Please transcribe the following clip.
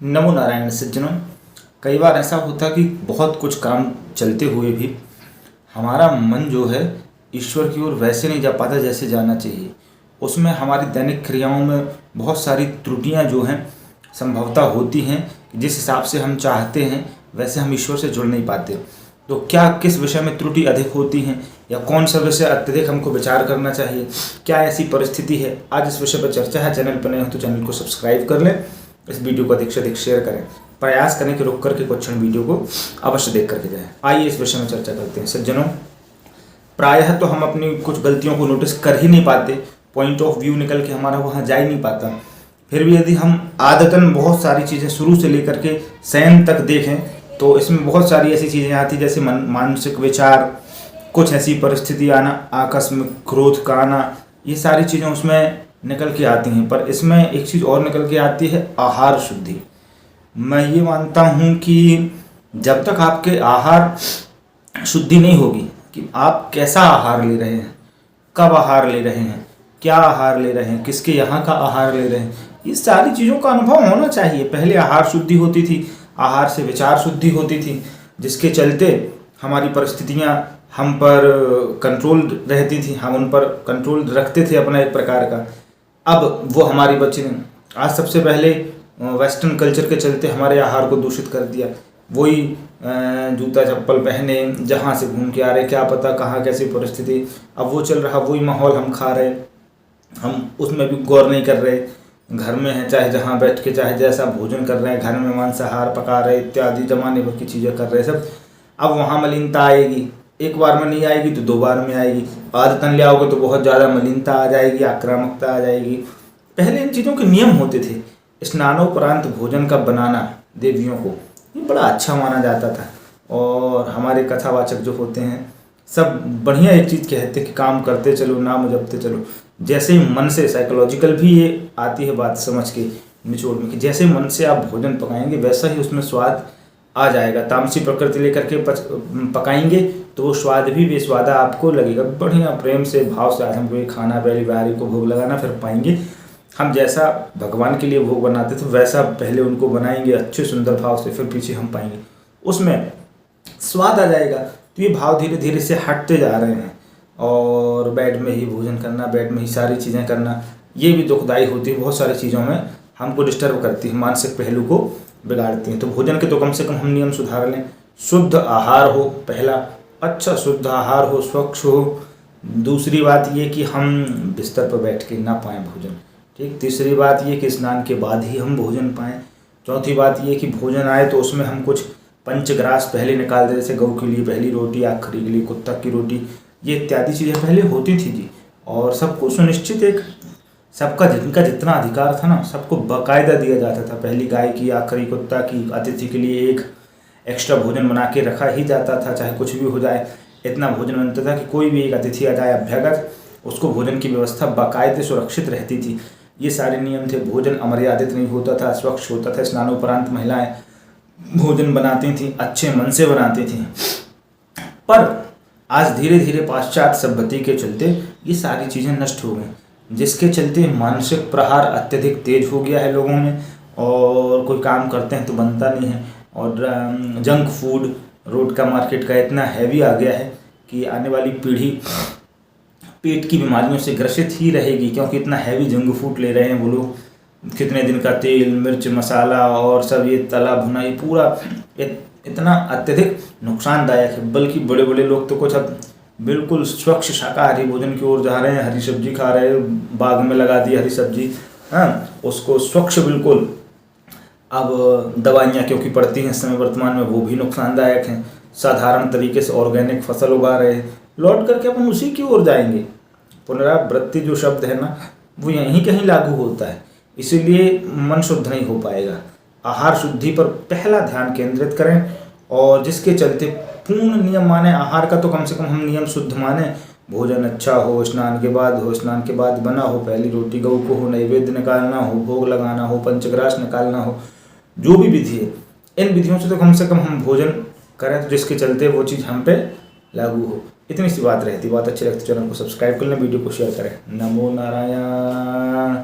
नमो नारायण सज्जनों। कई बार ऐसा होता कि बहुत कुछ काम चलते हुए भी हमारा मन जो है ईश्वर की ओर वैसे नहीं जा पाता जैसे जाना चाहिए। उसमें हमारी दैनिक क्रियाओं में बहुत सारी त्रुटियां जो हैं संभवतः होती हैं। जिस हिसाब से हम चाहते हैं वैसे हम ईश्वर से जुड़ नहीं पाते। तो क्या किस विषय में त्रुटि अधिक होती हैं या कौन सा विषय अत्यधिक हमको विचार करना चाहिए, क्या ऐसी परिस्थिति है, आज इस विषय पर चर्चा है। चैनल पर नए हो तो चैनल को सब्सक्राइब कर लें, इस वीडियो को अधिक से अधिक शेयर करें, प्रयास करें कि रुक करके कुछ क्षण वीडियो को अवश्य देख करके जाएं। आइए इस विषय में चर्चा करते हैं। सज्जनों, प्रायः तो हम अपनी कुछ गलतियों को नोटिस कर ही नहीं पाते, पॉइंट ऑफ व्यू निकल के हमारा वहाँ जा ही नहीं पाता। फिर भी यदि हम आदतन बहुत सारी चीज़ें शुरू से लेकर के सैन तक देखें तो इसमें बहुत सारी ऐसी चीज़ें आती जैसे मानसिक विचार, कुछ ऐसी परिस्थिति आना, आकस्मिक क्रोध का आना, ये सारी चीज़ें उसमें निकल के आती हैं। पर इसमें एक चीज़ और निकल के आती है, आहार शुद्धि। मैं ये मानता हूँ कि जब तक आपके आहार शुद्धि नहीं होगी कि आप कैसा आहार ले रहे हैं, कब आहार ले रहे हैं, क्या आहार ले रहे हैं, किसके यहाँ का आहार ले रहे हैं, ये सारी चीज़ों का अनुभव होना चाहिए। पहले आहार शुद्धि होती थी, आहार से विचार शुद्धि होती थी, जिसके चलते हमारी परिस्थितियाँ हम पर कंट्रोल रहती थी, हम उन पर कंट्रोल रखते थे अपना एक प्रकार का। अब वो हमारी बच्चे ने आज सबसे पहले वेस्टर्न कल्चर के चलते हमारे आहार को दूषित कर दिया। वही जूता चप्पल पहने, जहाँ से घूम के आ रहे, क्या पता कहाँ कैसी परिस्थिति, अब वो चल रहा, वही माहौल हम खा रहे, हम उसमें भी गौर नहीं कर रहे। घर में है, चाहे जहाँ बैठ के चाहे जैसा भोजन कर रहे हैं, घर में मांसाहार पका रहे, इत्यादि जमाने भर की चीज़ें कर रहे सब। अब वहाँ मलिनता आएगी, एक बार में नहीं आएगी तो 2 बार में आएगी। आदतन ले आओगे तो बहुत ज़्यादा मलिनता आ जाएगी, आक्रामकता आ जाएगी। पहले इन चीज़ों के नियम होते थे। स्नानोपरांत भोजन का बनाना देवियों को ये बड़ा अच्छा माना जाता था। और हमारे कथावाचक जो होते हैं सब बढ़िया एक चीज़ कहते कि काम करते चलो, नाम जपते चलो। जैसे ही मन से, साइकोलॉजिकल भी ये आती है बात समझ के निचोड़ में, कि जैसे मन से आप भोजन पकाएंगे वैसा ही उसमें स्वाद आ जाएगा। तामसी प्रकृति लेकर के पकाएंगे तो वो स्वाद भी बेस्वादा आपको लगेगा। बढ़िया प्रेम से, भाव से आज हमको ये खाना, पहली बारी को भोग लगाना, फिर पाएंगे हम जैसा भगवान के लिए भोग बनाते थे वैसा पहले उनको बनाएंगे अच्छे सुंदर भाव से, फिर पीछे हम पाएंगे उसमें स्वाद आ जाएगा। तो ये भाव धीरे धीरे से हटते जा रहे हैं और बेड में ही भोजन करना, बेड में ही सारी चीज़ें करना, ये भी दुखदायी होती है। बहुत सारी चीज़ों में हमको डिस्टर्ब करती है, मानसिक पहलू को बिगाड़ती हैं। तो भोजन के तो कम से कम हम नियम सुधार लें। शुद्ध आहार हो, पहला अच्छा शुद्ध आहार हो, स्वच्छ हो। दूसरी बात ये कि हम बिस्तर पर बैठ के ना पाएँ भोजन, ठीक। तीसरी बात ये कि स्नान के बाद ही हम भोजन पाएँ। चौथी बात ये कि भोजन आए तो उसमें हम कुछ पंचग्रास पहले निकाल दें, जैसे गौ के लिए पहली रोटी, आखिरी के लिए कुत्ता की रोटी, ये इत्यादि चीज़ें पहले होती थी जी। और सबको सुनिश्चित एक सबका जिनका जितना अधिकार था ना, सबको बाकायदा दिया जाता था। पहली गाय की, आखिरी कुत्ता की, अतिथि के लिए एक एक्स्ट्रा भोजन बना के रखा ही जाता था, चाहे कुछ भी हो जाए। इतना भोजन बनता था कि कोई भी एक अतिथि आ जाए अभ्यागत, उसको भोजन की व्यवस्था बाकायदे सुरक्षित रहती थी। ये सारे नियम थे। भोजन अमर्यादित नहीं होता था, स्वच्छ होता था। स्नानोपरांत महिलाएं भोजन बनाती थीं, अच्छे मन से बनाती थीं। पर आज धीरे धीरे पाश्चात्य सभ्यता के चलते ये सारी चीज़ें नष्ट हो गई, जिसके चलते मानसिक प्रहार अत्यधिक तेज हो गया है लोगों में। और कोई काम करते हैं तो बनता नहीं है। और जंक फूड रोड का, मार्केट का इतना हैवी आ गया है कि आने वाली पीढ़ी पेट की बीमारियों से ग्रसित ही रहेगी, क्योंकि इतना हैवी जंक फूड ले रहे हैं वो लोग। कितने दिन का तेल, मिर्च, मसाला और सब ये तला भुना, ये पूरा इतना अत्यधिक नुकसानदायक है। बल्कि बड़े बड़े लोग तो कुछ अब बिल्कुल स्वच्छ शाकाहारी भोजन की ओर जा रहे हैं। हरी सब्जी खा रहे हैं, बाग में लगा दी हरी सब्जी, हाँ, उसको स्वच्छ बिल्कुल। अब दवाइयाँ क्योंकि पड़ती हैं इस समय वर्तमान में, वो भी नुकसानदायक हैं। साधारण तरीके से ऑर्गेनिक फसल उगा रहे हैं, लौट करके अपन उसी की ओर जाएंगे। पुनरावृत्ति जो शब्द है ना, वो यहीं कहीं लागू होता है। इसीलिए मन शुद्ध नहीं हो पाएगा। आहार शुद्धि पर पहला ध्यान केंद्रित करें, और जिसके चलते पूर्ण नियम माने। आहार का तो कम से कम हम नियम शुद्ध माने। भोजन अच्छा हो, स्नान के बाद हो, स्नान के बाद बना हो, पहली रोटी गऊ को हो, नैवेद्य निकालना हो, भोग लगाना हो, पंचग्रास निकालना हो, जो भी विधि है, इन विधियों से तो कम हम भोजन करें, तो जिसके चलते वो चीज़ हम पे लागू हो। इतनी सी बात रहती। बात अच्छी लगती चैनल को सब्सक्राइब कर लें, वीडियो को शेयर करें। नमो नारायण।